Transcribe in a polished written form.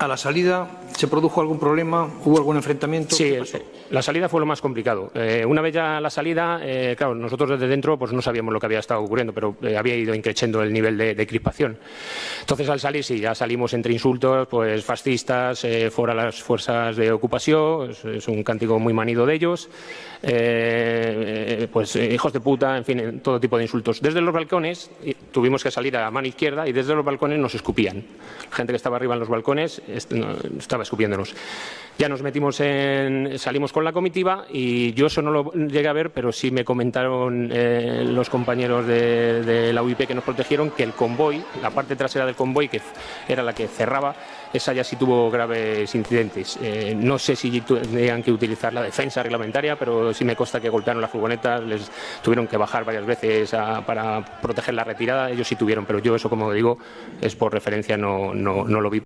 ¿A la salida se produjo algún problema? ¿Hubo algún enfrentamiento? Sí, la salida fue lo más complicado. Una vez ya la salida, claro, nosotros desde dentro pues no sabíamos lo que había estado ocurriendo, pero había ido increciendo el nivel de crispación. Entonces, al salir, sí, ya salimos entre insultos, pues fascistas, fuera las fuerzas de ocupación, es un cántico muy manido de ellos, pues hijos de puta, en fin, todo tipo de insultos. Desde los balcones tuvimos que salir a mano izquierda y desde los balcones nos escupían. La gente que estaba arriba en los balcones estaba escupiéndonos. Ya nos salimos con la comitiva y yo eso no lo llegué a ver, pero sí me comentaron los compañeros de la UIP que nos protegieron que el convoy, la parte trasera del convoy, que era la que cerraba, esa ya sí tuvo graves incidentes. No sé si tendrían que utilizar la defensa reglamentaria, pero sí me consta que golpearon las furgonetas, les tuvieron que bajar varias veces para proteger la retirada. Ellos sí tuvieron, pero yo eso, como digo, es por referencia, no lo vi.